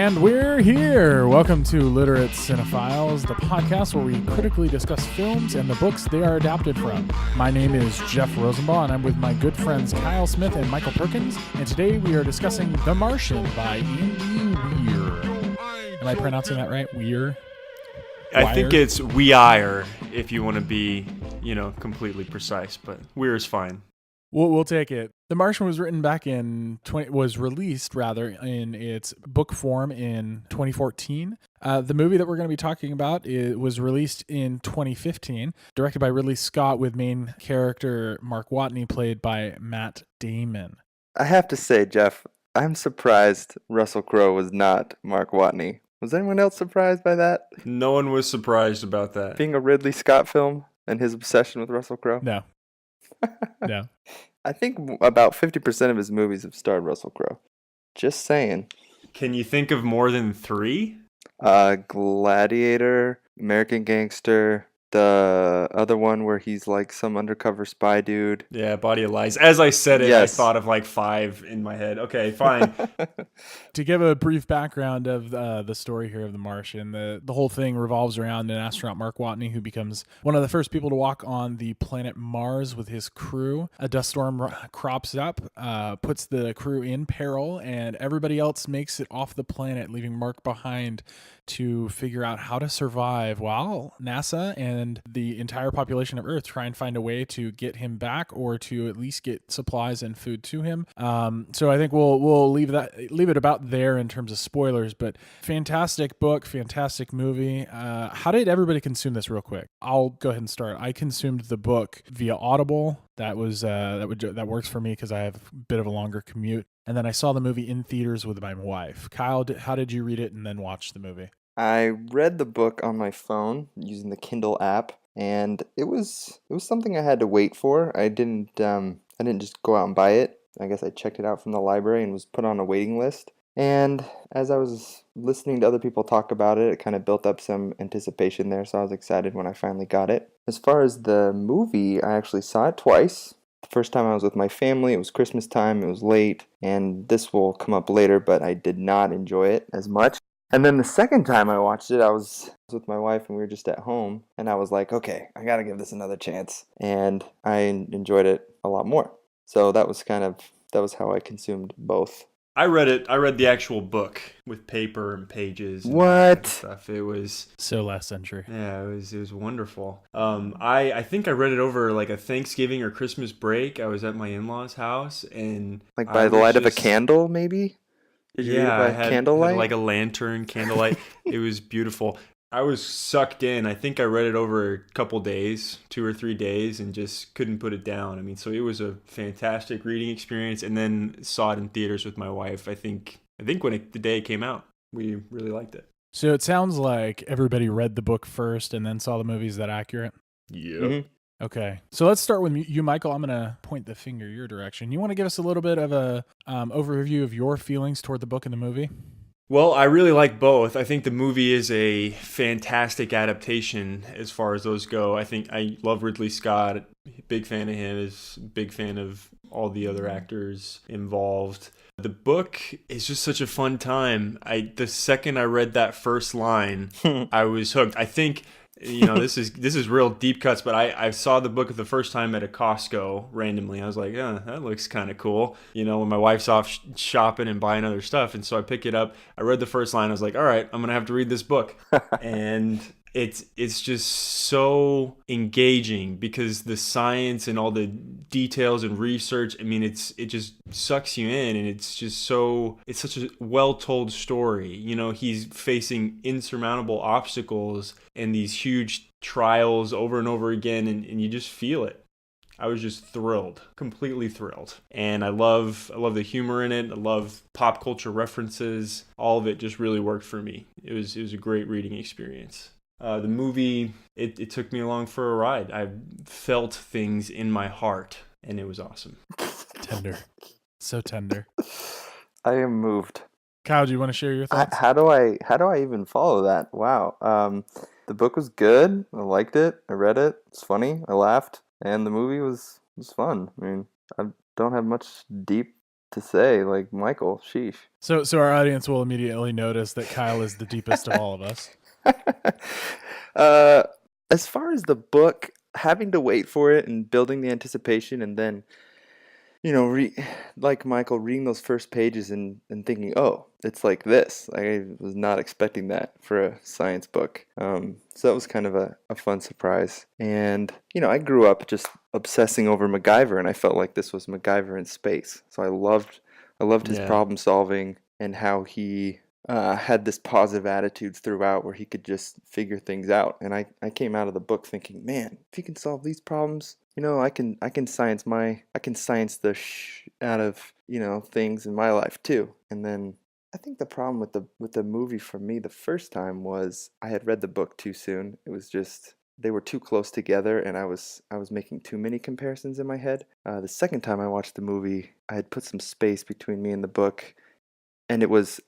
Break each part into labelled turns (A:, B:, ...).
A: And we're here. Welcome to Literate Cinephiles, the podcast where we critically discuss films and the books they are adapted from. My name is Jeff Rosenbaugh, and I'm with my good friends Kyle Smith and Michael Perkins. And today we are discussing The Martian by Andy Weir. Am I pronouncing that right? Weir?
B: I think it's Weir if you want to be, completely precise, but Weir is fine.
A: We'll take it. The Martian was written back was released in its book form in 2014. The movie that we're going to be talking about was released in 2015, directed by Ridley Scott with main character Mark Watney, played by Matt Damon.
C: I have to say, Jeff, I'm surprised Russell Crowe was not Mark Watney. Was anyone else surprised by that?
B: No one was surprised about that.
C: Being a Ridley Scott film and his obsession with Russell Crowe?
A: No. No.
C: I think about 50% of his movies have starred Russell Crowe. Just saying.
B: Can you think of more than 3?
C: Gladiator, American Gangster, the other one where he's like some undercover spy dude.
B: Yeah, Body of Lies. As I said it,
C: Yes.
B: I thought of like 5 in my head. Okay, fine.
A: To give a brief background of the story here of The Martian, the whole thing revolves around an astronaut, Mark Watney, who becomes one of the first people to walk on the planet Mars with his crew. A dust storm crops up, puts the crew in peril, and everybody else makes it off the planet, leaving Mark behind to figure out how to survive while NASA and the entire population of Earth try and find a way to get him back or to at least get supplies and food to him. So I think we'll leave it about there in terms of spoilers, but fantastic book, fantastic movie. How did everybody consume this real quick? I'll go ahead and start. I consumed the book via Audible. That works for me because I have a bit of a longer commute. And then I saw the movie in theaters with my wife. Kyle, how did you read it and then watch the movie?
C: I read the book on my phone using the Kindle app, and it was something I had to wait for. I didn't just go out and buy it. I guess I checked it out from the library and was put on a waiting list. And as I was listening to other people talk about it, it kind of built up some anticipation there, so I was excited when I finally got it. As far as the movie, I actually saw it twice. The first time I was with my family, it was Christmas time, it was late, and this will come up later, but I did not enjoy it as much. And then the second time I watched it, I was with my wife and we were just at home, and I was like, okay, I gotta give this another chance. And I enjoyed it a lot more. So that was how I consumed both.
B: I read the actual book with paper and pages and
C: What?
B: stuff. It was
A: So last century.
B: Yeah, it was wonderful. I think I read it over like a Thanksgiving or Christmas break. I was at my in-laws' house and
C: Like by the light of a candle, maybe? Did you read it by candlelight?
B: Had like a lantern, candlelight. It was beautiful. I was sucked in. I think I read it over a couple days, 2 or 3 days, and just couldn't put it down. I mean, so it was a fantastic reading experience, and then saw it in theaters with my wife. I think when the day it came out, we really liked it.
A: So it sounds like everybody read the book first and then saw the movie. Is that accurate?
B: Yeah.
C: Mm-hmm.
A: Okay, so let's start with you, Michael. I'm going to point the finger your direction. You want to give us a little bit of a overview of your feelings toward the book and the movie?
B: Well, I really like both. I think the movie is a fantastic adaptation as far as those go. I think I love Ridley Scott. Big fan of him. Is big fan of all the other actors involved. The book is just such a fun time. The second I read that first line, I was hooked. I think this is real deep cuts, but I saw the book the first time at a Costco randomly. I was like, that looks kind of cool. When my wife's off shopping and buying other stuff. And so I pick it up. I read the first line. I was like, all right, I'm going to have to read this book. And it's just so engaging because the science and all the details and research, I mean, it just sucks you in, and it's such a well-told story. He's facing insurmountable obstacles and these huge trials over and over again, and you just feel it. I was just thrilled, completely thrilled. And I love the humor in it. I love pop culture references. All of it just really worked for me. It was a great reading experience. The movie, it took me along for a ride. I felt things in my heart, and it was awesome.
A: Tender. So tender.
C: I am moved.
A: Kyle, do you want to share your thoughts?
C: How do I even follow that? Wow. The book was good. I liked it. I read it. It's funny. I laughed. And the movie was fun. I mean, I don't have much deep to say. Like, Michael, sheesh.
A: So our audience will immediately notice that Kyle is the deepest of all of us.
C: uh, as far as the book, having to wait for it and building the anticipation, and then like Michael, reading those first pages and thinking, oh, it's like this. I was not expecting that for a science book. So that was kind of a fun surprise. And, I grew up just obsessing over MacGyver, and I felt like this was MacGyver in space. So I loved his
B: Yeah.
C: problem solving and how he had this positive attitude throughout where he could just figure things out. And I came out of the book thinking, man, if he can solve these problems, I can science the out of, things in my life too. And then I think the problem with the movie for me the first time was I had read the book too soon. It was just they were too close together, and I was making too many comparisons in my head. The second time I watched the movie, I had put some space between me and the book, and I was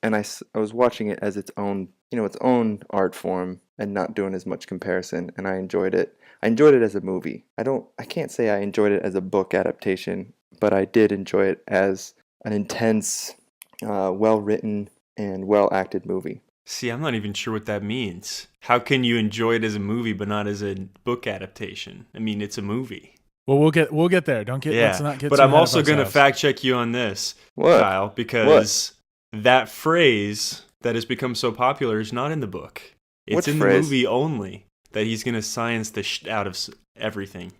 C: watching it as its own its own art form and not doing as much comparison, and I enjoyed it. I enjoyed it as a movie. I can't say I enjoyed it as a book adaptation, but I did enjoy it as an intense, well written and well acted movie.
B: See, I'm not even sure what that means. How can you enjoy it as a movie but not as a book adaptation? I mean, it's a movie.
A: Well, we'll get there. Let's not get
B: but
A: too
B: I'm
A: ahead of
B: also going to
A: ourselves.
B: fact check you on this,
C: What?
B: Kyle, because that phrase that has become so popular is not in the book. It's
C: Which
B: in
C: phrase?
B: the movie only, that he's going to science the out of everything.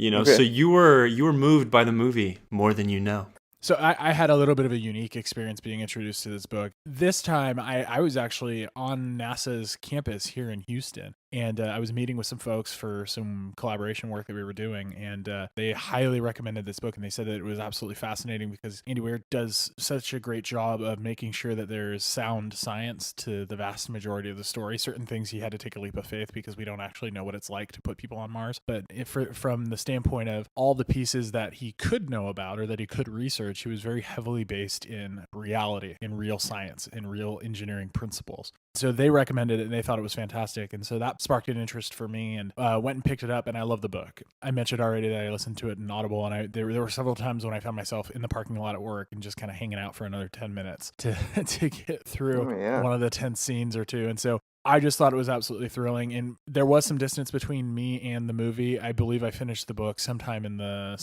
C: Okay.
B: So you were moved by the movie more than you know.
A: So I had a little bit of a unique experience being introduced to this book. This time, I was actually on NASA's campus here in Houston, and I was meeting with some folks for some collaboration work that we were doing, and they highly recommended this book, and they said that it was absolutely fascinating because Andy Weir does such a great job of making sure that there's sound science to the vast majority of the story. Certain things he had to take a leap of faith because we don't actually know what it's like to put people on Mars, but from the standpoint of all the pieces that he could know about or that he could research, he was very heavily based in reality, in real science, in real engineering principles. So they recommended it and they thought it was fantastic. And so that sparked an interest for me, and went and picked it up, and I love the book. I mentioned already that I listened to it in Audible, and there were several times when I found myself in the parking lot at work and just kind of hanging out for another 10 minutes to get through one of the 10 scenes or two. And so I just thought it was absolutely thrilling, and there was some distance between me and the movie. I believe I finished the book sometime in the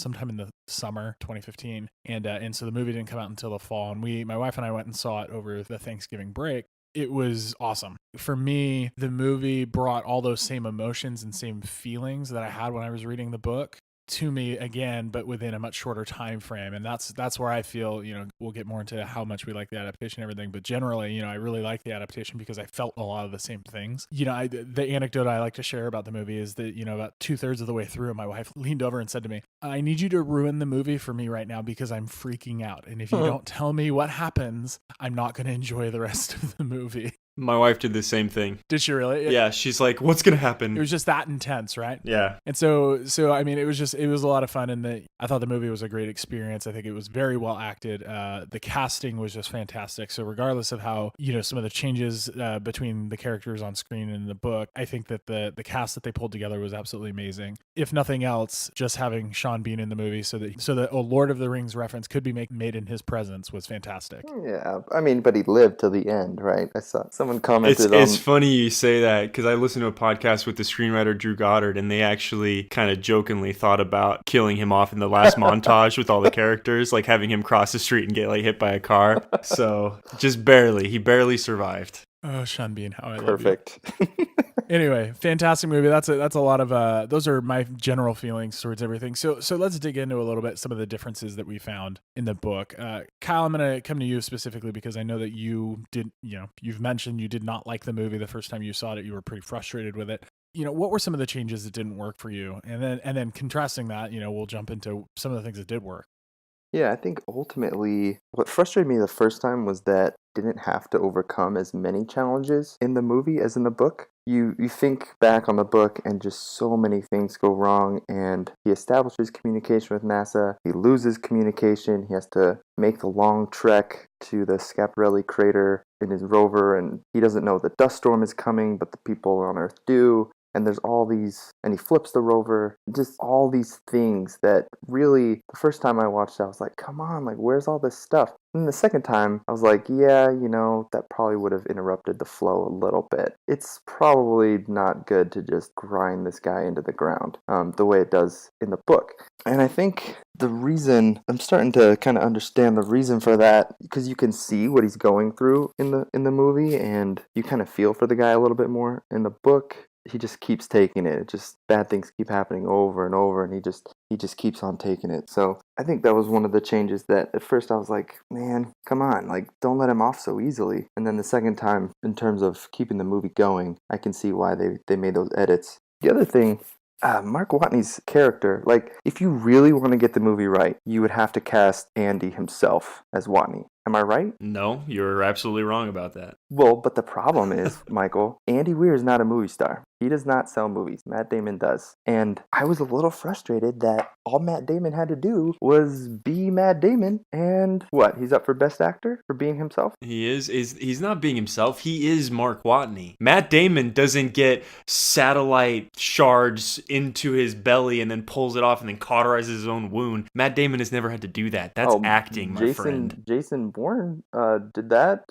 A: summer 2015, and so the movie didn't come out until the fall. And my wife and I went and saw it over the Thanksgiving break. It was awesome. For me, the movie brought all those same emotions and same feelings that I had when I was reading the book to me again, but within a much shorter time frame. And that's where I feel, we'll get more into how much we like the adaptation and everything, but generally, I really like the adaptation because I felt a lot of the same things. The anecdote I like to share about the movie is that, about 2/3 of the way through, my wife leaned over and said to me, I need you to ruin the movie for me right now because I'm freaking out. And if you don't tell me what happens, I'm not going to enjoy the rest of the movie.
B: My wife did the same thing.
A: Did she really?
B: Yeah, she's like, what's going to happen?
A: It was just that intense, right?
B: Yeah.
A: And so I mean, it was a lot of fun, and I thought the movie was a great experience. I think it was very well acted. The casting was just fantastic. So regardless of how, some of the changes between the characters on screen and the book, I think that the cast that they pulled together was absolutely amazing. If nothing else, just having Sean Bean in the movie so that a Lord of the Rings reference could be made in his presence was fantastic.
C: Yeah, I mean, but he lived till the end, right? I saw someone commented
B: It's funny you say that because I listened to a podcast with the screenwriter Drew Goddard, and they actually kind of jokingly thought about killing him off in the last montage with all the characters, like having him cross the street and get hit by a car. So just barely, he barely survived.
A: Oh, Sean Bean, how I love you.
C: Perfect.
A: Anyway, fantastic movie. That's a lot of those are my general feelings towards everything. So let's dig into a little bit some of the differences that we found in the book. Kyle, I'm going to come to you specifically because I know that you've mentioned you did not like the movie the first time you saw it. You were pretty frustrated with it. What were some of the changes that didn't work for you? And then contrasting that, we'll jump into some of the things that did work.
C: Yeah, I think ultimately what frustrated me the first time was that I didn't have to overcome as many challenges in the movie as in the book. You think back on the book and just so many things go wrong, and he establishes communication with NASA, he loses communication, he has to make the long trek to the Schiaparelli crater in his rover, and he doesn't know the dust storm is coming, but the people on Earth do. and there's all these, and he flips the rover, just all these things that really, the first time I watched it, I was like, come on, like, where's all this stuff? And the second time, I was like, yeah, that probably would have interrupted the flow a little bit. It's probably not good to just grind this guy into the ground the way it does in the book. And I think the reason, I'm starting to kind of understand the reason for that, because you can see what he's going through in the movie, and you kind of feel for the guy a little bit more. In the book, he just keeps taking it. Just bad things keep happening over and over, and he just keeps on taking it. So I think that was one of the changes that at first I was like, man, come on, like, don't let him off so easily. And then the second time, in terms of keeping the movie going, I can see why they made those edits. The other thing, Mark Watney's character, like, if you really want to get the movie right, you would have to cast Andy himself as Watney. Am I right?
B: No, you're absolutely wrong about that.
C: Well, but the problem is, Michael, Andy Weir is not a movie star. He does not sell movies. Matt Damon does. And I was a little frustrated that all Matt Damon had to do was be Matt Damon. And what? He's up for Best Actor for being himself?
B: He's not being himself. He is Mark Watney. Matt Damon doesn't get satellite shards into his belly and then pulls it off and then cauterizes his own wound. Matt Damon has never had to do that. That's acting, my friend.
C: Jason Bourne did that.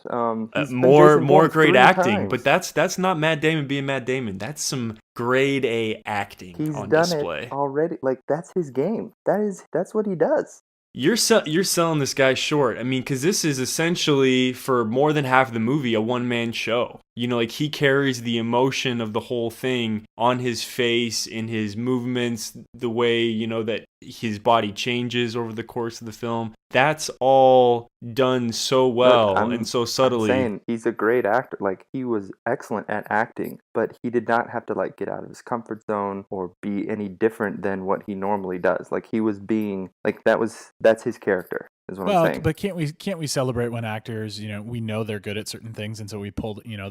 B: More great acting,
C: times.
B: but that's not Matt Damon being Matt Damon. That's some grade A acting
C: He's
B: on
C: done
B: display.
C: it already. Like, that's his game. That's what he does.
B: You're selling this guy short. I mean, because this is essentially, for more than half of the movie, a one-man show. Like, he carries the emotion of the whole thing on his face, in his movements, the way, that his body changes over the course of the film. That's all done so well and so subtly.
C: I'm saying he's a great actor. Like, he was excellent at acting, but he did not have to, like, get out of his comfort zone or be any different than what he normally does. Like, he was being, like, that's his character. Is what I'm saying.
A: But can't we celebrate when actors, we know they're good at certain things, and so we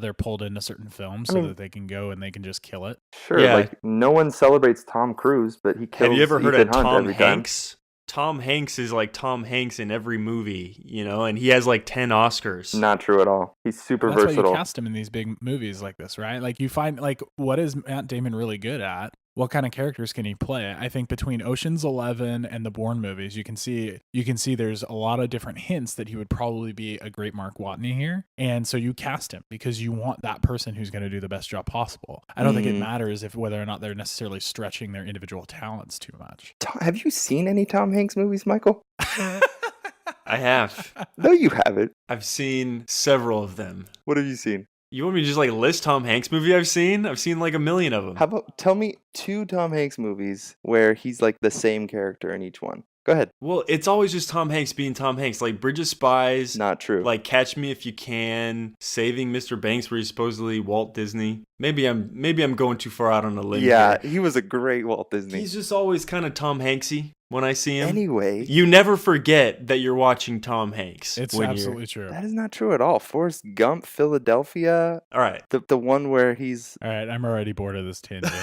A: they're pulled into certain films so that they can go and they can just kill it.
C: Sure, yeah. Like, no one celebrates Tom Cruise, but he kills.
B: Have you ever heard
C: Ethan
B: of
C: Hunt
B: Tom
C: every
B: Hanks?
C: Time.
B: Tom Hanks is like Tom Hanks in every movie, and he has like 10 Oscars.
C: Not true at all. He's super versatile.
A: That's why you cast him in these big movies like this, right? Like, you find, like, what is Matt Damon really good at? What kind of characters can he play? I think between Ocean's 11 and the Bourne movies, you can see there's a lot of different hints that he would probably be a great Mark Watney here. And so you cast him because you want that person who's going to do the best job possible. I don't think it matters whether or not they're necessarily stretching their individual talents too much.
C: Have you seen any Tom Hanks movies, Michael?
B: I have.
C: No, you haven't.
B: I've seen several of them.
C: What have you seen?
B: You want me to just like list Tom Hanks movies I've seen? I've seen like a million of them.
C: How about tell me 2 Tom Hanks movies where he's like the same character in each one? Go ahead.
B: Well, it's always just Tom Hanks being Tom Hanks. Like Bridge of Spies.
C: Not true.
B: Like Catch Me If You Can. Saving Mr. Banks, where he's supposedly Walt Disney. Maybe I'm going too far out on a limb.
C: Yeah,
B: here.
C: He was a great Walt Disney.
B: He's just always kind of Tom Hanksy when I see him.
C: Anyway.
B: You never forget that you're watching Tom Hanks.
A: It's absolutely true.
C: That is not true at all. Forrest Gump, Philadelphia.
B: All right.
C: The one where he's...
A: All right, I'm already bored of this tangent.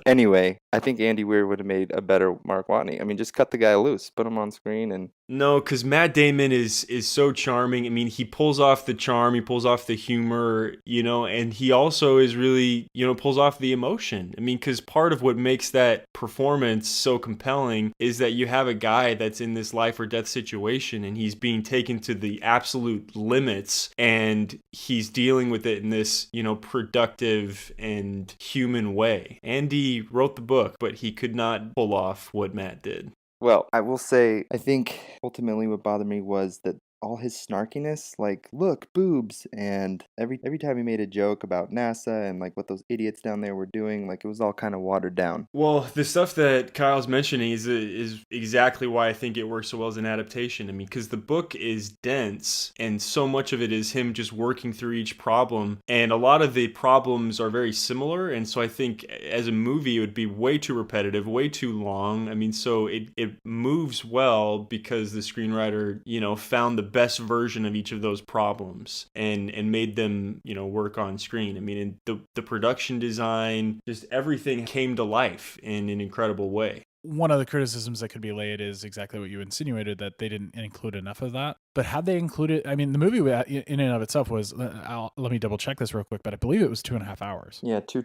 C: Anyway, I think Andy Weir would have made a better Mark Watney. I mean, just cut the guy loose, put him on screen, and...
B: No, because Matt Damon is so charming. I mean, he pulls off the charm, he pulls off the humor, and he also is really, pulls off the emotion. I mean, because part of what makes that performance so compelling is that you have a guy that's in this life or death situation, and he's being taken to the absolute limits, and he's dealing with it in this, productive and human way. Andy wrote the book, but he could not pull off what Matt did.
C: Well, I will say, I think ultimately what bothered me was that all his snarkiness, like, look, boobs, and every time he made a joke about NASA and, like, what those idiots down there were doing, like, it was all kind of watered down.
B: Well, the stuff that Kyle's mentioning is exactly why I think it works so well as an adaptation. I mean, because the book is dense, and so much of it is him just working through each problem, and a lot of the problems are very similar, and so I think as a movie, it would be way too repetitive, way too long. I mean, so it moves well because the screenwriter, found the best version of each of those problems and made them, work on screen. I mean, the production design, just everything came to life in an incredible way.
A: one of the criticisms that could be laid is exactly what you insinuated, that they didn't include enough of that. But had they included, I mean, the movie in and of itself was, let me double check this real quick, but I believe it was 2.5 hours.
C: Yeah, 2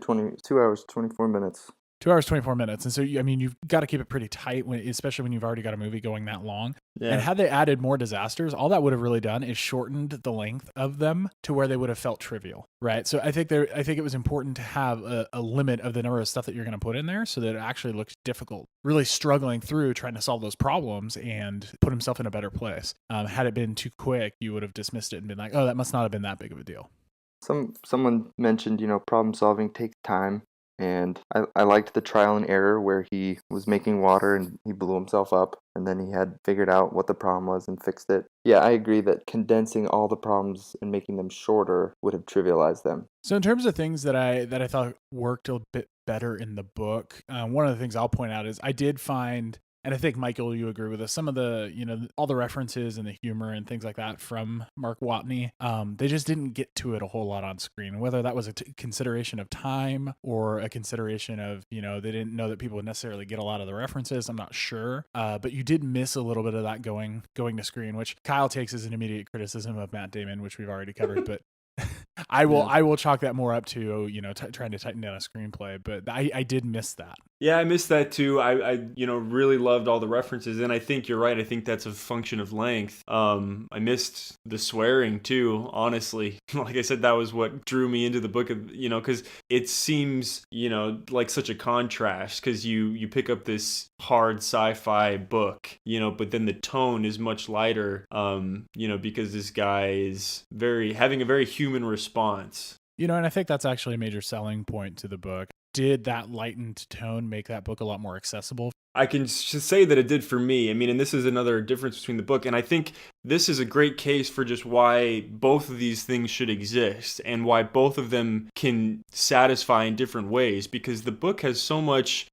C: hours, 24 minutes.
A: 2 hours, 24 minutes. And so, I mean, you've got to keep it pretty tight, especially when you've already got a movie going that long.
B: Yeah.
A: And had they added more disasters, all that would have really done is shortened the length of them to where they would have felt trivial, right? So I think it was important to have a limit of the number of stuff that you're going to put in there so that it actually looks difficult, really struggling through trying to solve those problems and put himself in a better place. Had it been too quick, you would have dismissed it and been like, oh, that must not have been that big of a deal.
C: Someone mentioned, problem solving takes time. And I liked the trial and error where he was making water and he blew himself up, and then he had figured out what the problem was and fixed it. Yeah, I agree that condensing all the problems and making them shorter would have trivialized them.
A: So in terms of things that I thought worked a bit better in the book, one of the things I'll point out is I did find, and I think, Michael, you agree with us, some of the, all the references and the humor and things like that from Mark Watney, they just didn't get to it a whole lot on screen, whether that was a consideration of time or a consideration of, they didn't know that people would necessarily get a lot of the references. I'm not sure. But you did miss a little bit of that going to screen, which Kyle takes as an immediate criticism of Matt Damon, which we've already covered, but I will chalk that more up to, trying to tighten down a screenplay, but I did miss that.
B: Yeah, I missed that too. I really loved all the references, and I think you're right. I think that's a function of length. I missed the swearing too, honestly. Like I said, that was what drew me into the book, because it seems, like such a contrast, because you pick up this hard sci-fi book, but then the tone is much lighter, because this guy is having a very human response.
A: And I think that's actually a major selling point to the book. Did that lightened tone make that book a lot more accessible?
B: I can just say that it did for me. I mean, and this is another difference between the book. And I think this is a great case for just why both of these things should exist and why both of them can satisfy in different ways, because the book has so much,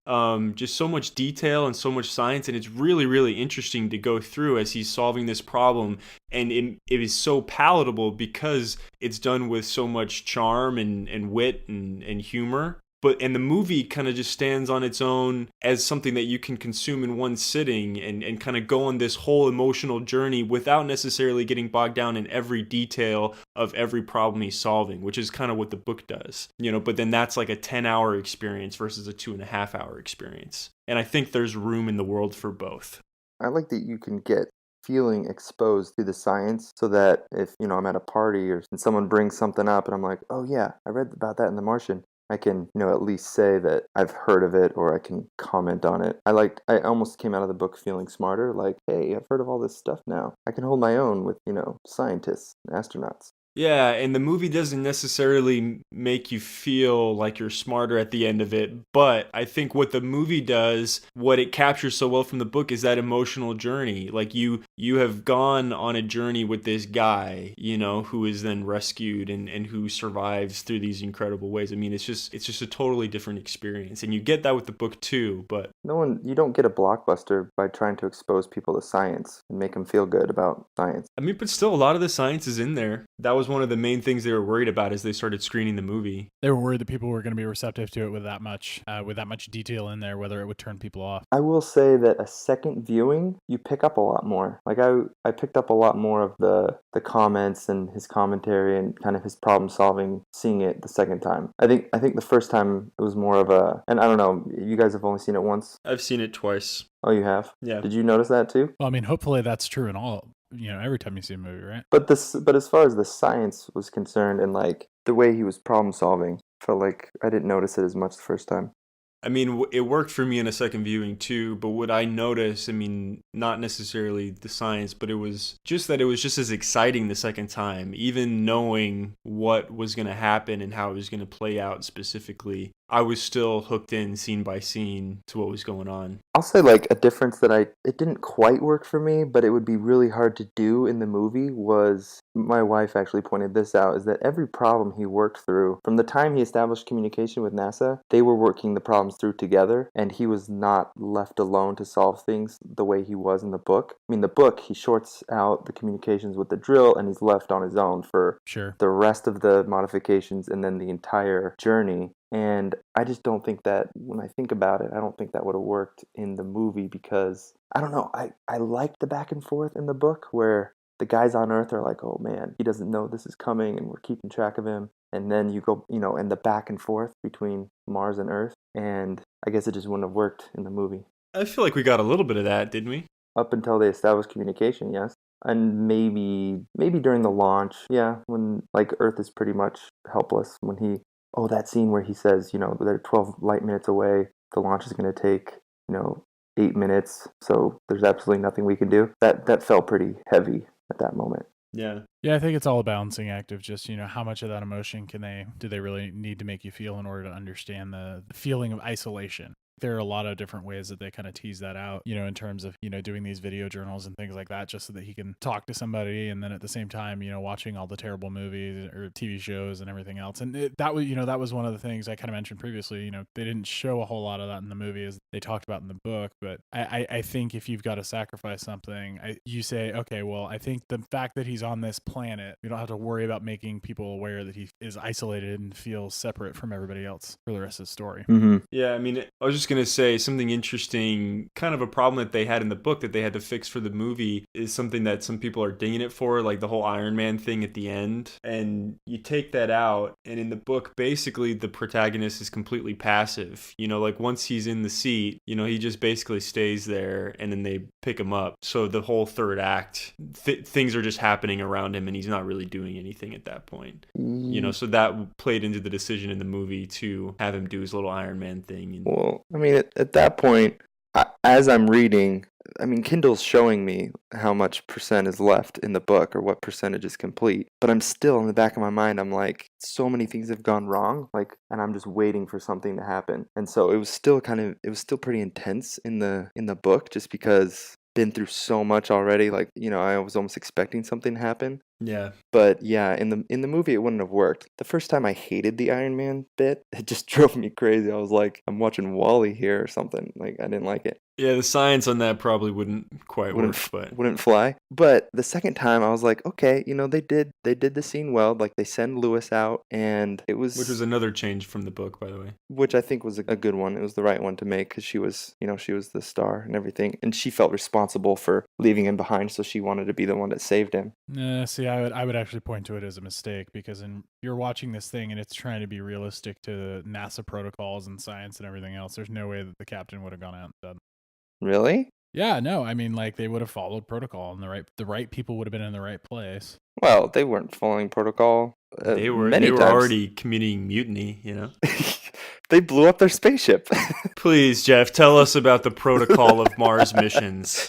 B: just so much detail and so much science. And it's really, really interesting to go through as he's solving this problem. And it is so palatable because it's done with so much charm and wit and humor. And the movie kind of just stands on its own as something that you can consume in one sitting and kind of go on this whole emotional journey without necessarily getting bogged down in every detail of every problem he's solving, which is kind of what the book does. But then that's like a 10-hour experience versus a 2.5-hour experience. And I think there's room in the world for both.
C: I like that you can get feeling exposed to the science, so that if, I'm at a party or someone brings something up and I'm like, oh yeah, I read about that in The Martian, I can, at least say that I've heard of it, or I can comment on it. I almost came out of the book feeling smarter, like, hey, I've heard of all this stuff now. I can hold my own with, scientists and astronauts.
B: Yeah, and the movie doesn't necessarily make you feel like you're smarter at the end of it, but I think what the movie does, what it captures so well from the book, is that emotional journey. Like you have gone on a journey with this guy, who is then rescued and who survives through these incredible ways. I mean, it's just a totally different experience, and you get that with the book too. But
C: you don't get a blockbuster by trying to expose people to science and make them feel good about science.
B: I mean, but still, a lot of the science is in there. That was one of the main things they were worried about as they started screening the movie.
A: They were worried that people were going to be receptive to it with that much detail in there, whether it would turn people off.
C: I will say that a second viewing, you pick up a lot more. Like I picked up a lot more of the comments and his commentary and kind of his problem solving, seeing it the second time. I think the first time it was more of and I don't know, you guys have only seen it once?
B: I've seen it twice.
C: Oh, you have?
B: Yeah.
C: Did you notice that too?
A: Well, I mean, hopefully that's true in all, every time you see a movie, right?
C: But as far as the science was concerned and like the way he was problem solving, felt like I didn't notice it as much the first time.
B: I mean, it worked for me in a second viewing too, but what I noticed, I mean, not necessarily the science, but it was just that it was just as exciting the second time, even knowing what was going to happen and how it was going to play out specifically. I was still hooked in scene by scene to what was going on.
C: I'll say like a difference that it didn't quite work for me, but it would be really hard to do in the movie was, my wife actually pointed this out, is that every problem he worked through, from the time he established communication with NASA, they were working the problems through together, and he was not left alone to solve things the way he was in the book. I mean, the book, he shorts out the communications with the drill, and he's left on his own for
A: sure
C: the rest of the modifications and then the entire journey. And I just don't think that, when I think about it, I don't think that would have worked in the movie because, I don't know, I liked the back and forth in the book where the guys on Earth are like, oh man, he doesn't know this is coming and we're keeping track of him. And then you go, and the back and forth between Mars and Earth. And I guess it just wouldn't have worked in the movie.
B: I feel like we got a little bit of that, didn't we?
C: Up until they established communication, yes. And maybe during the launch, yeah, when like Earth is pretty much helpless. That scene where he says, they're 12 light minutes away. The launch is going to take, 8 minutes. So there's absolutely nothing we can do. That felt pretty heavy at that moment.
B: Yeah.
A: Yeah, I think it's all a balancing act of just, how much of that emotion do they really need to make you feel in order to understand the feeling of isolation. There are a lot of different ways that they kind of tease that out, in terms of, doing these video journals and things like that, just so that he can talk to somebody. And then at the same time, watching all the terrible movies or TV shows and everything else. And that was one of the things I kind of mentioned previously. They didn't show a whole lot of that in the movie as they talked about in the book. But I think if you've got to sacrifice something, you say, okay, well, I think the fact that he's on this planet, we don't have to worry about making people aware that he is isolated and feels separate from everybody else for the rest of the story.
C: Mm-hmm.
B: Yeah, I mean, I was just going to say something interesting, kind of a problem that they had in the book that they had to fix for the movie is something that some people are dinging it for, like the whole Iron Man thing at the end. And you take that out, and in the book, basically the protagonist is completely passive. Like once he's in the seat, he just basically stays there and then they pick him up. So the whole third act, things are just happening around him and he's not really doing anything at that point. So that played into the decision in the movie to have him do his little Iron Man thing.
C: Well, I mean, at that point, as I'm reading, Kindle's showing me how much percent is left in the book or what percentage is complete. But I'm still, in the back of my mind, I'm like, so many things have gone wrong, and I'm just waiting for something to happen. And so it was still pretty intense in the book, just because been through so much already. I was almost expecting something to happen.
B: Yeah.
C: But yeah, in the movie, it wouldn't have worked. The first time I hated the Iron Man bit, it just drove me crazy. I was like, I'm watching Wall-E here or something. I didn't like it.
B: Yeah, the science on that probably wouldn't quite work, but
C: wouldn't fly. But the second time, I was like, okay, they did the scene well. Like, they send Lewis out, and it was,
B: which was another change from the book, by the way.
C: Which I think was a good one. It was the right one to make because she was the star and everything, and she felt responsible for leaving him behind, so she wanted to be the one that saved him.
A: See, I would actually point to it as a mistake because you're watching this thing and it's trying to be realistic to NASA protocols and science and everything else. There's no way that the captain would have gone out and done.
C: Really?
A: Yeah, no. They would have followed protocol, and the right people would have been in the right place.
C: Well, they weren't following protocol.
B: They were already committing mutiny.
C: They blew up their spaceship.
B: Please, Jeff, tell us about the protocol of Mars missions.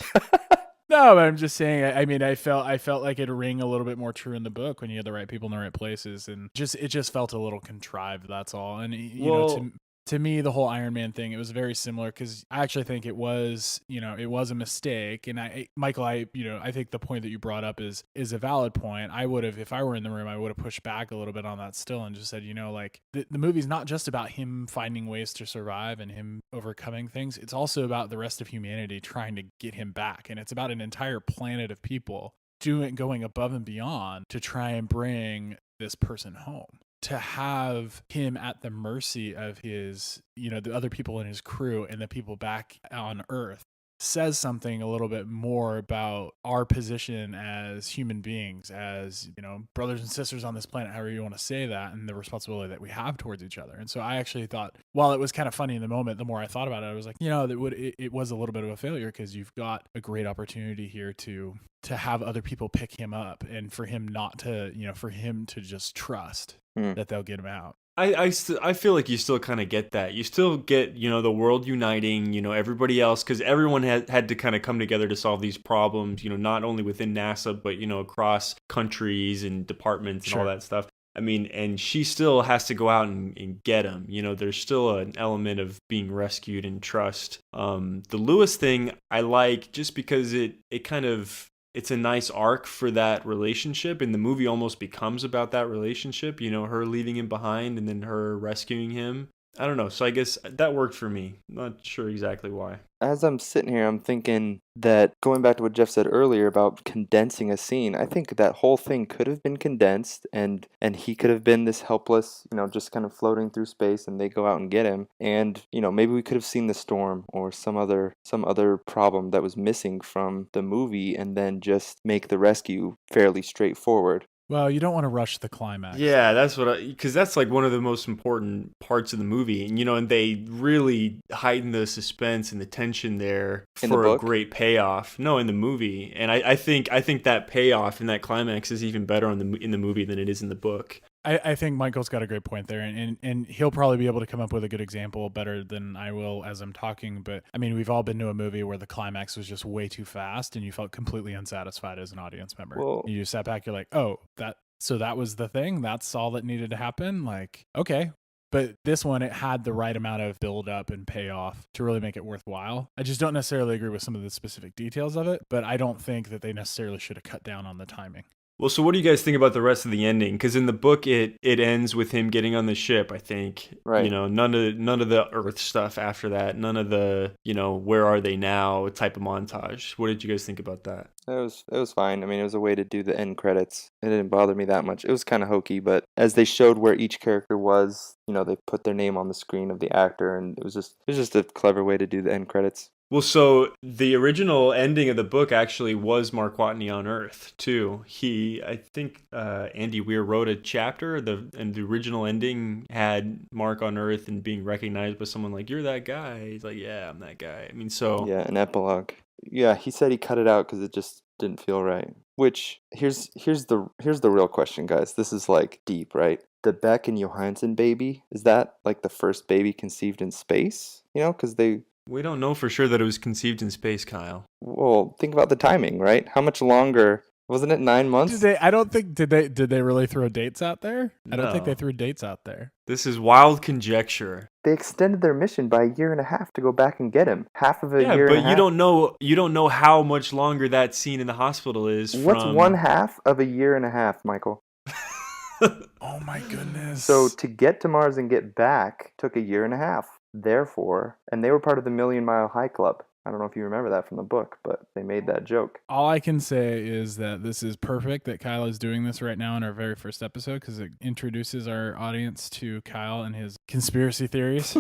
A: No, but I'm just saying. I felt like it'd ring a little bit more true in the book when you had the right people in the right places, and it just felt a little contrived. That's all. And to me, the whole Iron Man thing, it was very similar because I actually think it was a mistake. And Michael, I think the point that you brought up is a valid point. I would have, if I were in the room, I would have pushed back a little bit on that still and just said, the movie's not just about him finding ways to survive and him overcoming things. It's also about the rest of humanity trying to get him back. And it's about an entire planet of people going above and beyond to try and bring this person home. To have him at the mercy of his, the other people in his crew and the people back on Earth says something a little bit more about our position as human beings, as, brothers and sisters on this planet, however you want to say that, and the responsibility that we have towards each other. And so I actually thought, while it was kind of funny in the moment, the more I thought about it, I was like, it was a little bit of a failure because you've got a great opportunity here to have other people pick him up and for him not to, for him to just trust that they'll get him out.
B: I feel like you still kind of get that. You still get, the world uniting, everybody else, because everyone had to kind of come together to solve these problems, not only within NASA, but, across countries and departments and all that stuff. And she still has to go out and get him. There's still an element of being rescued and trust. The Lewis thing I like just because it kind of... It's a nice arc for that relationship, and the movie almost becomes about that relationship, her leaving him behind and then her rescuing him. I don't know. So I guess that worked for me. Not sure exactly why.
C: As I'm sitting here, I'm thinking that going back to what Jeff said earlier about condensing a scene, I think that whole thing could have been condensed and he could have been this helpless, just kind of floating through space and they go out and get him. And, maybe we could have seen the storm or some other problem that was missing from the movie and then just make the rescue fairly straightforward.
A: Well, you don't want to rush the climax.
B: Yeah, that's because that's like one of the most important parts of the movie, and they really heighten the suspense and the tension there
C: In the
B: for a
C: book?
B: great payoff. No, in the movie, and I think that payoff and that climax is even better in the movie than it is in the book.
A: I think Michael's got a great point there, and he'll probably be able to come up with a good example better than I will as I'm talking. But I mean, we've all been to a movie where the climax was just way too fast, and you felt completely unsatisfied as an audience member.
C: Well-
A: You just sat back, you're like, oh, that was the thing. That's all that needed to happen. Like, okay. But this one, it had the right amount of build up and payoff to really make it worthwhile. I just don't necessarily agree with some of the specific details of it, but I don't think that they necessarily should have cut down on the timing.
B: Well, so what do you guys think about the rest of the ending? Because in the book, it ends with him getting on the ship. I think,
C: Right.
B: none of the Earth stuff after that. None of the, where are they now type of montage. What did you guys think about that?
C: It was fine. I mean, it was a way to do the end credits. It didn't bother me that much. It was kind of hokey, but as they showed where each character was, they put their name on the screen of the actor, and it was just a clever way to do the end credits.
B: Well, so the original ending of the book actually was Mark Watney on Earth too. I think Andy Weir wrote a chapter, and the original ending had Mark on Earth and being recognized by someone like, "You're that guy." He's like, "Yeah, I'm that guy." I mean, so
C: Yeah, an epilogue. Yeah, he said he cut it out because it just didn't feel right. Which here's the real question, guys. This is like deep, right? The Beck and Johansson baby, is that like the first baby conceived in space? Because
B: we don't know for sure that it was conceived in space, Kyle.
C: well, think about the timing, right? How much longer? Wasn't it 9 months?
A: Did they really throw dates out there? I don't think
B: No.
A: they threw dates out there.
B: This is wild conjecture.
C: They extended their mission by a year and a half to go back and get him. Half of a
B: Yeah,
C: year
B: but
C: and a half.
B: you don't know how much longer that scene in the hospital is.
C: What's
B: from...
C: one half of a year and a half, Michael?
A: Oh my goodness.
C: So to get to Mars and get back took a year and a half. Therefore, and they were part of the Million Mile High Club. I don't know if you remember that from the book, but they made that joke.
A: All I can say is that this is perfect that Kyle is doing this right now in our very first episode because it introduces our audience to Kyle and his conspiracy theories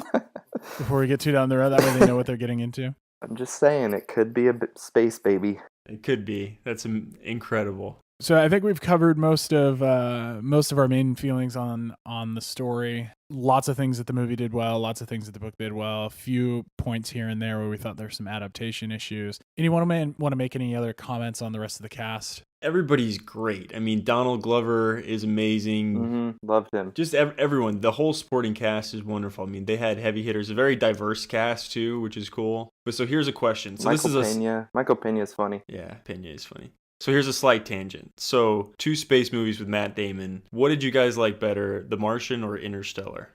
A: before we get too down the road. That way they know what they're getting into.
C: I'm just saying, it could be a space baby.
B: It could be. That's incredible.
A: So I think we've covered most of our main feelings on the story. Lots of things that the movie did well, lots of things that the book did well. A few points here and there where we thought there's some adaptation issues. Anyone want to make any other comments on the rest of the cast?
B: Everybody's great. I mean, Donald Glover is amazing.
C: Mm-hmm. Loved him.
B: Just everyone. The whole supporting cast is wonderful. I mean, they had heavy hitters. A very diverse cast, too, which is cool. But so here's a question. So
C: Michael Peña's funny.
B: Yeah, Peña is funny. So here's a slight tangent. So 2 space movies with Matt Damon. What did you guys like better, The Martian or Interstellar?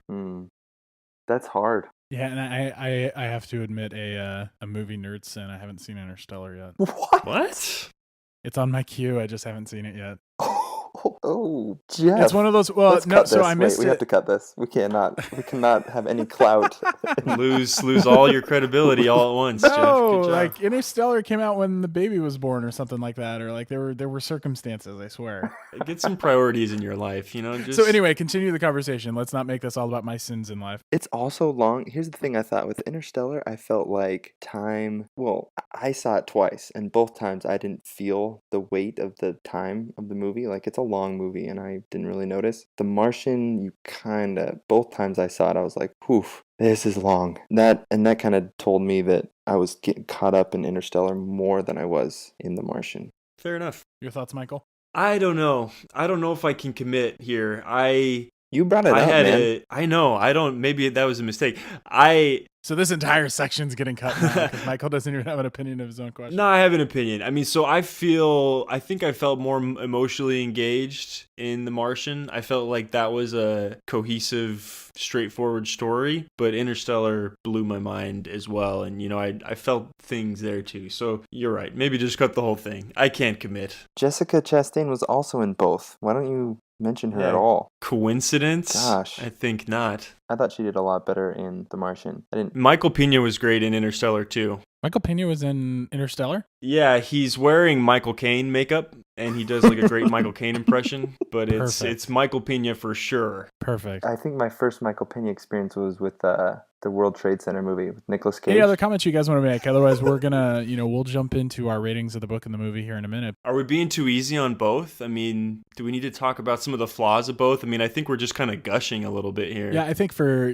C: That's hard.
A: Yeah, and I have to admit a movie nerd sin. I haven't seen Interstellar yet.
B: What?
A: It's on my queue. I just haven't seen it yet.
C: Oh, Jeff.
A: It's one of those. Well,
C: Let's
A: no.
C: cut
A: So
C: this.
A: I missed
C: Wait,
A: it.
C: we have to cut this. We cannot have any clout.
B: lose all your credibility all at once, Jeff.
A: No,
B: Good job.
A: like Interstellar came out when the baby was born or something like that, or like there were circumstances. I swear.
B: Get some priorities in your life, Just...
A: So anyway, continue the conversation. Let's not make this all about my sins in life.
C: It's also long. Here's the thing I thought with Interstellar, I felt like time. Well, I saw it twice, and both times I didn't feel the weight of the time of the movie. Like, it's a long movie, and I didn't really notice. The Martian, both times I saw it, I was like, "Poof, this is long." That kind of told me that I was getting caught up in Interstellar more than I was in The Martian.
B: Fair enough.
A: Your thoughts, Michael?
B: I don't know. I don't know if I can commit here.
C: You brought it up, man.
B: I know. I don't. Maybe that was a mistake.
A: So this entire section's getting cut now because Michael doesn't even have an opinion of his own question.
B: No, I have an opinion. I mean, so I think I felt more emotionally engaged in The Martian. I felt like that was a cohesive, straightforward story, but Interstellar blew my mind as well. And, I felt things there too. So you're right. Maybe just cut the whole thing. I can't commit.
C: Jessica Chastain was also in both. Why don't you mention her
B: Yeah.
C: at all.
B: Coincidence?
C: Gosh.
B: I think not.
C: I thought she did a lot better in The Martian. I didn't.
B: Michael Pena was great in Interstellar too.
A: Michael Pena was in Interstellar?
B: Yeah, he's wearing Michael Caine makeup, and he does like a great Michael Caine impression, but
A: Perfect.
B: it's Michael Pena for sure.
A: Perfect.
C: I think my first Michael Pena experience was with the World Trade Center movie with Nicolas Cage.
A: Any other comments you guys want to make? Otherwise, we're gonna, we'll jump into our ratings of the book and the movie here in a minute.
B: Are we being too easy on both? I mean, do we need to talk about some of the flaws of both? I mean, I think we're just kind of gushing a little bit here.
A: Yeah, I think for,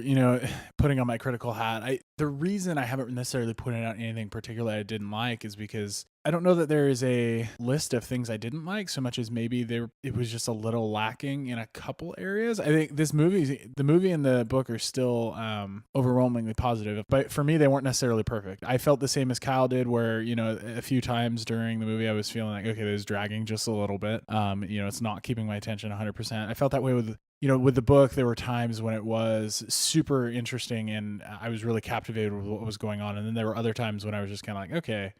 A: putting on my critical hat, the reason I haven't necessarily pointed out anything particularly I didn't like is because I don't know that there is a list of things I didn't like so much as maybe it was just a little lacking in a couple areas. I think the movie and the book are still overwhelmingly positive, but for me, they weren't necessarily perfect. I felt the same as Kyle did where, a few times during the movie, I was feeling like, okay, this is dragging just a little bit. It's not keeping my attention 100%. I felt that way with the book. There were times when it was super interesting and I was really captivated with what was going on. And then there were other times when I was just kind of like, okay,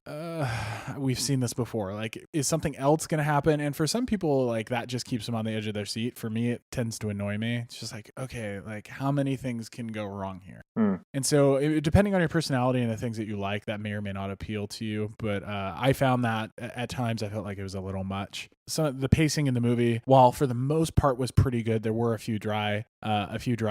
A: we've seen this before. Like, is something else going to happen? And for some people, like, that just keeps them on the edge of their seat. For me, it tends to annoy me. It's just like, okay, like, how many things can go wrong here? And so depending on your personality and the things that you like, that may or may not appeal to you. But I found that at times I felt like it was a little much. So the pacing in the movie, while for the most part was pretty good, there were a few dry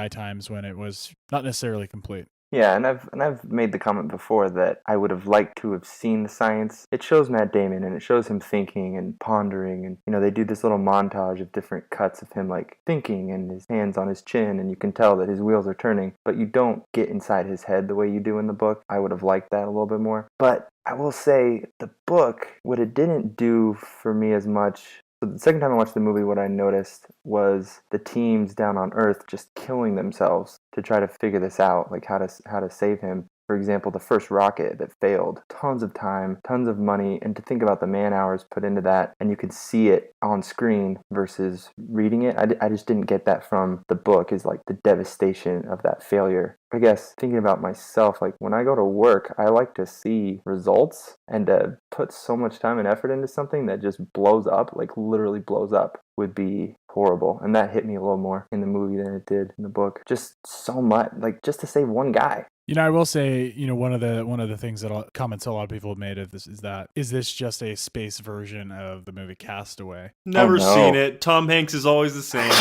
A: times when it was not necessarily complete.
C: Yeah, and I've made the comment before that I would have liked to have seen the science. It shows Matt Damon and it shows him thinking and pondering, and they do this little montage of different cuts of him like thinking and his hands on his chin, and you can tell that his wheels are turning, but you don't get inside his head the way you do in the book. I would have liked that a little bit more. But I will say the book, what it didn't do for me as much. So the second time I watched the movie, what I noticed was the teams down on Earth just killing themselves to try to figure this out, like how to save him. For example, the first rocket that failed, tons of time, tons of money, and to think about the man hours put into that, and you could see it on screen versus reading it. I just didn't get that from the book, is like the devastation of that failure. I guess thinking about myself, like when I go to work, I like to see results, and to put so much time and effort into something that just blows up, like literally blows up, would be horrible. And that hit me a little more in the movie than it did in the book. Just so much, like just to save one guy.
A: I will say, one of the things comments a lot of people have made of this is this just a space version of the movie Castaway?
B: Never seen it. Tom Hanks is always the same.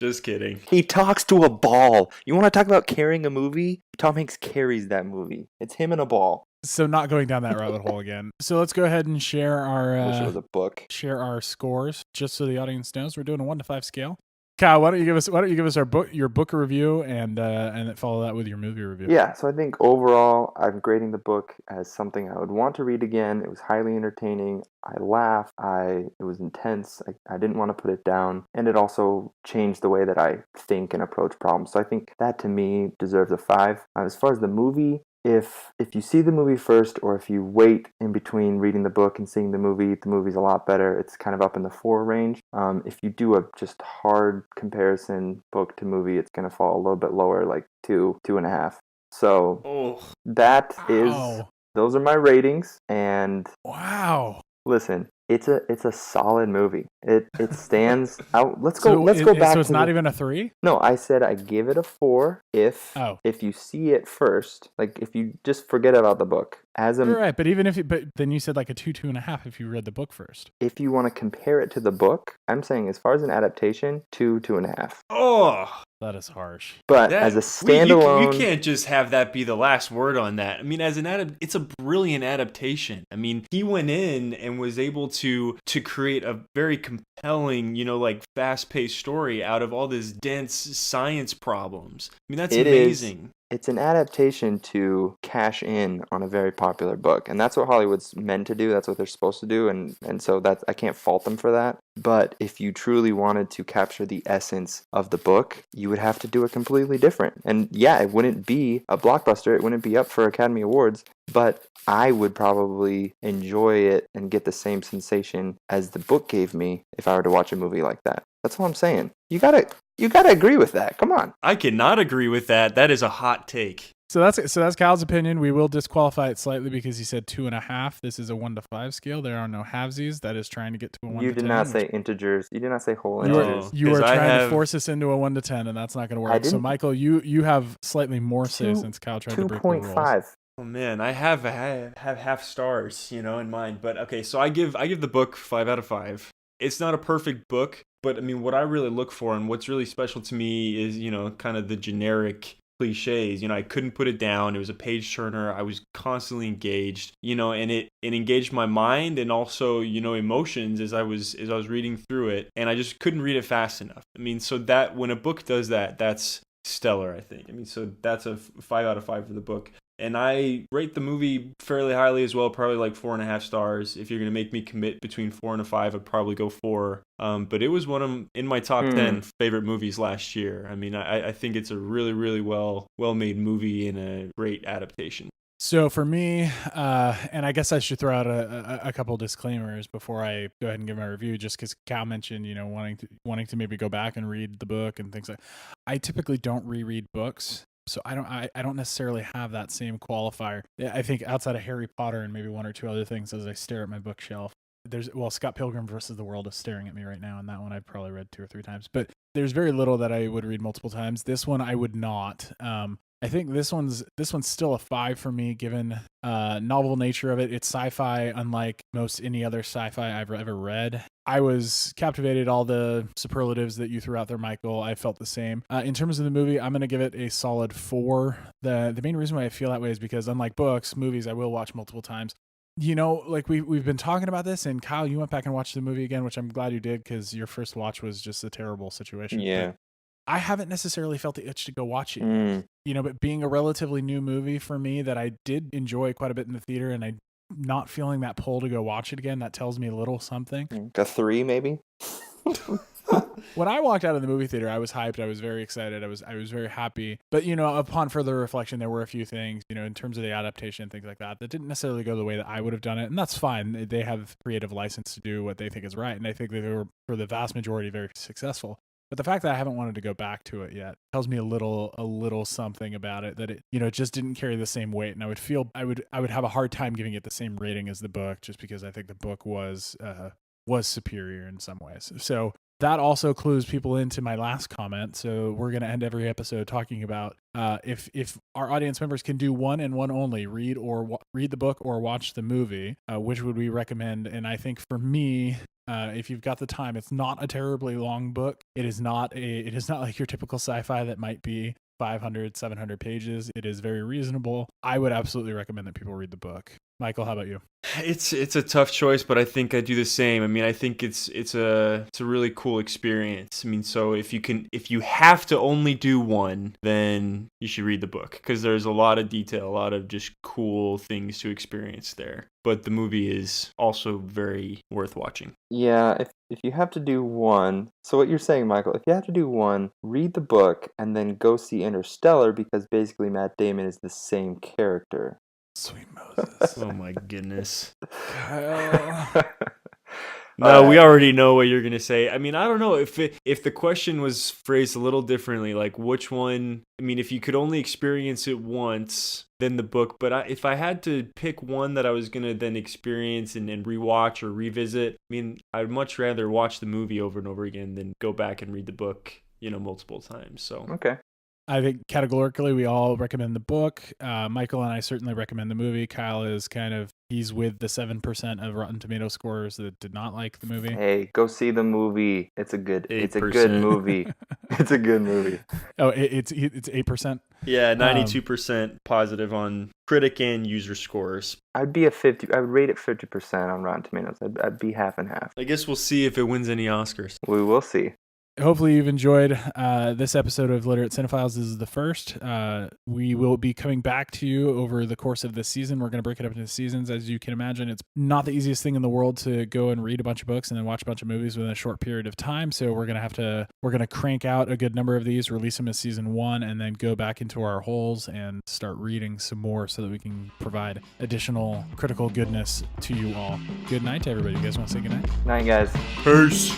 B: Just kidding.
C: He talks to a ball. You want to talk about carrying a movie? Tom Hanks carries that movie. It's him and a ball.
A: So not going down that rabbit hole again. So let's go ahead and share our
C: Wish it was a book.
A: Share our scores, just so the audience knows. We're doing a 1 to 5 scale. Kyle, why don't you give us your book review and then follow that with your movie review?
C: Yeah, so I think overall I'm grading the book as something I would want to read again. It was highly entertaining. I laughed. It was intense. I didn't want to put it down, and it also changed the way that I think and approach problems. So I think that to me deserves a 5. As far as the movie, if you see the movie first, or if you wait in between reading the book and seeing the movie's a lot better. It's kind of up in the 4 range. If you do a just hard comparison book to movie, it's going to fall a little bit lower, like 2.5. So those are my ratings. And
A: wow,
C: listen, it's a solid movie. It stands out. Let's go back.
A: So it's not even a 3?
C: No, I said I give it a 4 if you see it first. Like if you just forget about the book
A: right. But then you said like a 2.5 if you read the book first.
C: If you want to compare it to the book, I'm saying as far as an adaptation, 2.5.
B: Oh.
A: That is harsh.
C: But as a standalone...
B: You can't just have that be the last word on that. I mean, it's a brilliant adaptation. I mean, he went in and was able to create a very compelling, like fast-paced story out of all this dense science problems. I mean, that's amazing.
C: It's an adaptation to cash in on a very popular book. And that's what Hollywood's meant to do. That's what they're supposed to do. And so I can't fault them for that. But if you truly wanted to capture the essence of the book, you would have to do it completely different. And yeah, it wouldn't be a blockbuster. It wouldn't be up for Academy Awards. But I would probably enjoy it and get the same sensation as the book gave me if I were to watch a movie like that. That's what I'm saying. You gotta agree with that. Come on.
B: I cannot agree with that. That is a hot take.
A: So that's Kyle's opinion. We will disqualify it slightly because he said 2.5. This is a 1 to 5 scale. There are no halvesies. That is trying to get to a 1
C: You
A: to
C: did
A: 10.
C: not say integers. You did not say whole
A: You
C: integers.
A: are, you are
B: 'cause I
A: trying to
B: have-
A: force us into a 1 to 10, and that's not going to work. So,
C: didn't-
A: Michael, you have slightly more say
C: Two-
A: since Kyle tried to break the rules.
C: 2.5.
B: Oh man, I have half stars, in mind. But okay, so I give the book 5 out of 5. It's not a perfect book, but I mean, what I really look for and what's really special to me is kind of the generic cliches. I couldn't put it down. It was a page turner. I was constantly engaged. And it engaged my mind and also emotions as I was reading through it, and I just couldn't read it fast enough. I mean, so that when a book does that, that's stellar, I think. I mean, so that's a 5 out of 5 for the book. And I rate the movie fairly highly as well, probably like 4.5 stars. If you're going to make me commit between 4 and a 5, I'd probably go 4. But it was in my top 10 favorite movies last year. I mean, I think it's a really, really well-made movie and a great adaptation.
A: So for me, and I guess I should throw out a couple disclaimers before I go ahead and give my review, just because Cal mentioned, wanting to maybe go back and read the book and things like. I typically don't reread books. So I don't necessarily have that same qualifier. I think outside of Harry Potter and maybe 1 or 2 other things, as I stare at my bookshelf, Scott Pilgrim versus the World is staring at me right now, and that one I've probably read 2 or 3 times. But there's very little that I would read multiple times. This one I would not. I think this one's still a 5 for me, given novel nature of it. It's sci-fi, unlike most any other sci-fi I've ever read. I was captivated. All the superlatives that you threw out there, Michael, I felt the same. In terms of the movie, I'm going to give it a solid 4. The main reason why I feel that way is because, unlike books, movies I will watch multiple times. Like we've been talking about this, and Kyle, you went back and watched the movie again, which I'm glad you did, because your first watch was just a terrible situation.
C: Yeah.
A: But I haven't necessarily felt the itch to go watch it. But being a relatively new movie for me that I did enjoy quite a bit in the theater, and I'm not feeling that pull to go watch it again, that tells me a little something.
C: A 3 maybe?
A: When I walked out of the movie theater, I was hyped. I was very excited. I was very happy. But, upon further reflection, there were a few things, in terms of the adaptation and things like that didn't necessarily go the way that I would have done it. And that's fine. They have creative license to do what they think is right. And I think they were, for the vast majority, very successful. But the fact that I haven't wanted to go back to it yet tells me a little something about it, that it, it just didn't carry the same weight. And I would have a hard time giving it the same rating as the book, just because I think the book was superior in some ways. So that also clues people into my last comment. So we're going to end every episode talking about if our audience members can do one and one only, read the book or watch the movie, which would we recommend? And I think for me, if you've got the time, it's not a terribly long book. It is not like your typical sci-fi that might be 500, 700 pages. It is very reasonable. I would absolutely recommend that people read the book. Michael, how about you?
B: It's a tough choice, but I think I do the same. I mean, I think it's a really cool experience. I mean, so if you have to only do one, then you should read the book, because there's a lot of detail, a lot of just cool things to experience there. But the movie is also very worth watching.
C: Yeah, if you have to do one, so what you're saying, Michael, if you have to do one, read the book and then go see Interstellar, because basically Matt Damon is the same character.
A: Sweet Moses.
B: Oh my goodness.
A: Kyle.
B: No, we already know what you're going to say. I mean, I don't know if the question was phrased a little differently, like which one. I mean, if you could only experience it once, then the book. But if I had to pick one that I was going to then experience and rewatch or revisit, I mean, I'd much rather watch the movie over and over again than go back and read the book, multiple times. So
C: Okay.
A: I think categorically we all recommend the book. Michael and I certainly recommend the movie. Kyle is he's with the 7% of Rotten Tomato scorers that did not like the movie.
C: Hey, go see the movie. It's a good
B: 8%.
C: movie. It's a good movie.
A: Oh, it's 8%.
B: Yeah, 92% positive on critic and user scores.
C: I would rate it 50% on Rotten Tomatoes. I'd be half and half.
B: I guess we'll see if it wins any Oscars.
C: We will see.
A: Hopefully you've enjoyed this episode of Literate Cinephiles. This is the first. We will be coming back to you over the course of this season. We're going to break it up into seasons. As you can imagine, it's not the easiest thing in the world to go and read a bunch of books and then watch a bunch of movies within a short period of time. So we're going to crank out a good number of these, release them as season 1, and then go back into our holes and start reading some more so that we can provide additional critical goodness to you all. Good night to everybody. You guys want to say good night?
C: Night, guys.
B: Peace.